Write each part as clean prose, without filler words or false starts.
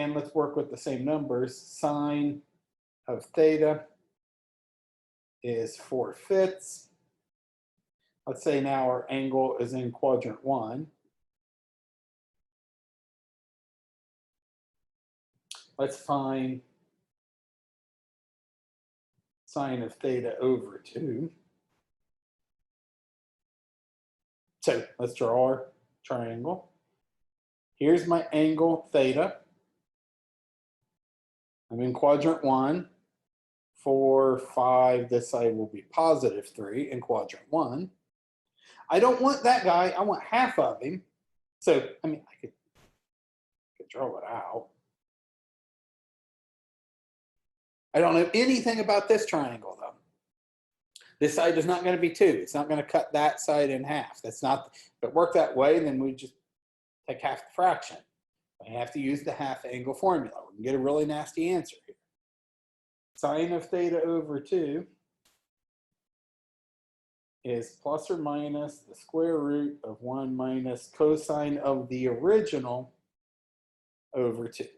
And let's work with the same numbers. Sine of theta is 4/5. Let's say now our angle is in quadrant 1. Let's find sine of theta over 2. So let's draw our triangle. Here's my angle theta. I'm in quadrant 1. 4, 5, this side will be +3 in quadrant 1. I don't want that guy, I want half of him. So, I mean, I could draw it out. I don't know anything about this triangle though. This side is not going to be 2. It's not going to cut that side in half. That's not, if it worked that way, then we just take half the fraction. I have to use the half angle formula. We can get a really nasty answer here. Sine of theta over 2 is plus or minus the square root of 1 minus cosine of the original over 2.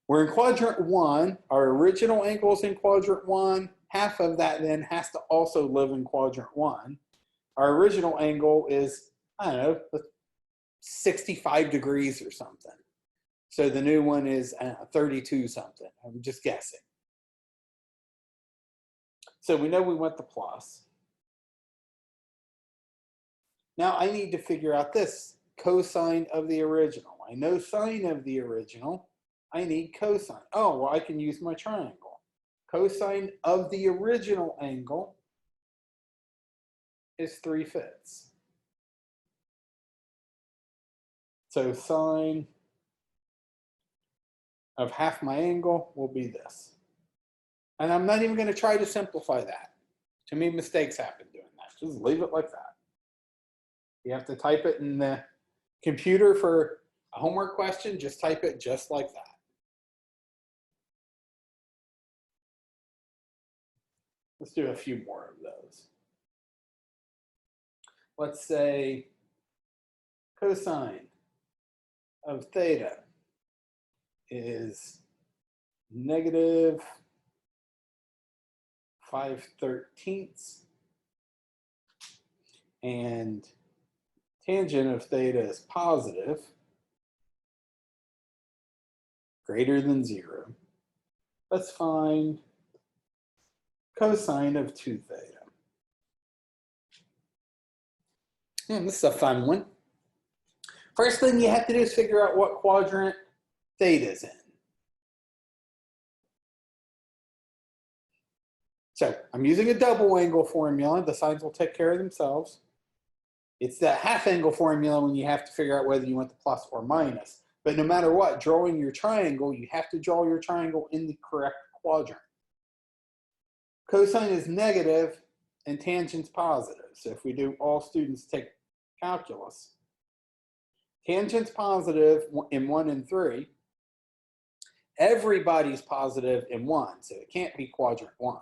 We're in quadrant 1. Our original angle is in quadrant 1. Half of that then has to also live in quadrant 1. Our original angle is, I don't know, 65 degrees or something. So the new one is 32 something. I'm just guessing. So we know we want the plus. Now I need to figure out this cosine of the original. I know sine of the original. I need cosine. Oh, well, I can use my triangle. Cosine of the original angle is 3/5. So sine of half my angle will be this. And I'm not even going to try to simplify that. Too many mistakes happen doing that. Just leave it like that. You have to type it in the computer for a homework question, just type it just like that. Let's do a few more of those. Let's say cosine of theta is negative 5/13, and tangent of theta is positive, greater than 0. Let's find cosine of 2 theta. This is a fun one. First thing you have to do is figure out what quadrant theta is in. So I'm using a double angle formula. The sides will take care of themselves. It's that half angle formula when you have to figure out whether you want the plus or minus. But no matter what, drawing your triangle, you have to draw your triangle in the correct quadrant. Cosine is negative and tangent's positive. So if we do, all students take calculus. Tangent's positive in 1 and 3. Everybody's positive in 1, so it can't be quadrant 1.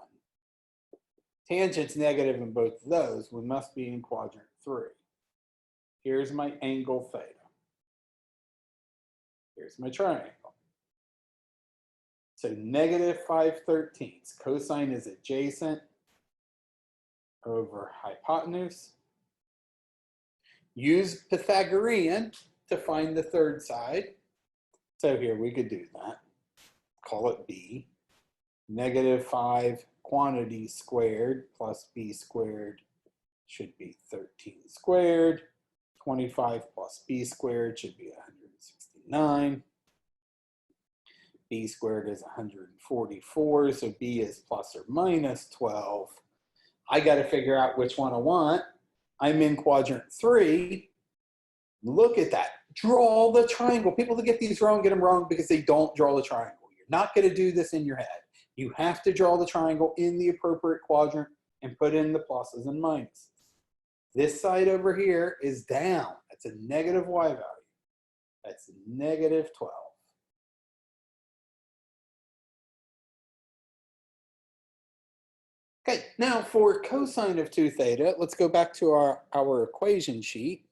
Tangent's negative in both of those. We must be in quadrant 3. Here's my angle theta. Here's my triangle. So negative 5/13. Cosine is adjacent over hypotenuse. Use Pythagorean to find the third side. So here we could do that. Call it b. Negative 5 quantity squared plus b squared should be 13 squared. 25 plus b squared should be 169. B squared is 144, so b is plus or minus 12. I got to figure out which one I want. I'm in quadrant 3. Look at that. Draw the triangle. People that get these wrong get them wrong because they don't draw the triangle. You're not going to do this in your head. You have to draw the triangle in the appropriate quadrant and put in the pluses and minuses. This side over here is down. That's a negative y value. That's negative 12. Okay, now for cosine of 2 theta, let's go back to our equation sheet.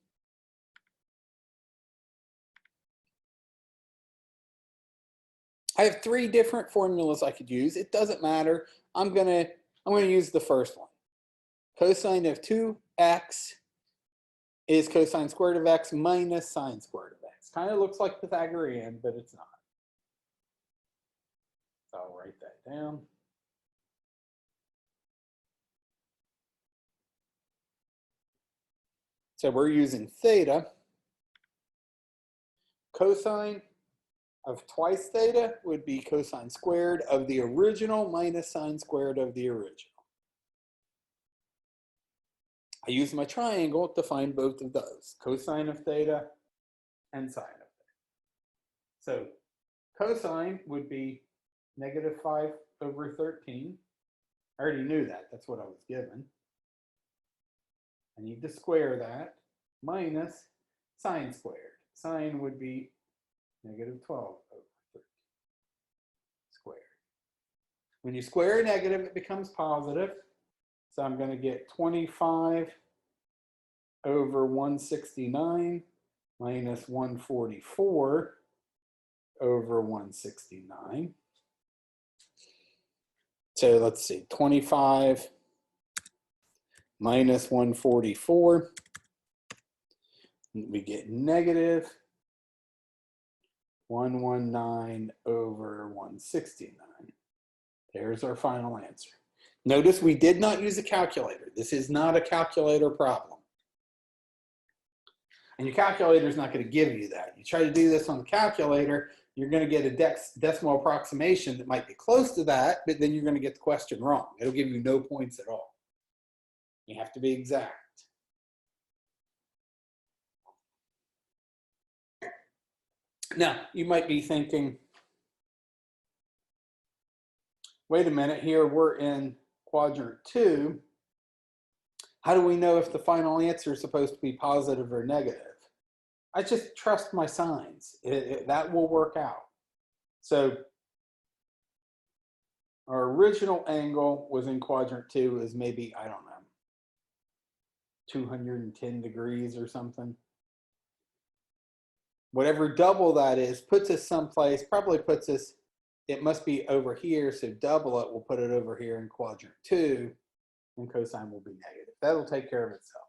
I have three different formulas I could use. It doesn't matter. I'm gonna use the first one. Cosine of 2x is cosine squared of x minus sine squared of x. Kind of looks like Pythagorean, but it's not. So I'll write that down. So we're using theta. Cosine of twice theta would be cosine squared of the original minus sine squared of the original. I use my triangle to find both of those, cosine of theta and sine of theta. So cosine would be negative 5 over 13. I already knew that. That's what I was given. I need to square that minus sine squared. Sine would be negative 12 over 13 squared. When you square a negative, it becomes positive. So I'm going to get 25 over 169 minus 144 over 169. So let's see, 25 minus 144. We get negative 119 over 169. There's our final answer. Notice we did not use a calculator. This is not a calculator problem. And your calculator is not going to give you that. You try to do this on the calculator, you're going to get a decimal approximation that might be close to that, but then you're going to get the question wrong. It'll give you no points at all. You have to be exact. Now, you might be thinking, wait a minute, here we're in quadrant 2. How do we know if the final answer is supposed to be positive or negative? I just trust my signs. That will work out. So our original angle was in quadrant 2 is maybe, I don't know, 210 degrees or something. Whatever double that is puts us someplace, probably puts us, it must be over here, so double it, we'll put it over here in quadrant 2, and cosine will be negative. That'll take care of itself.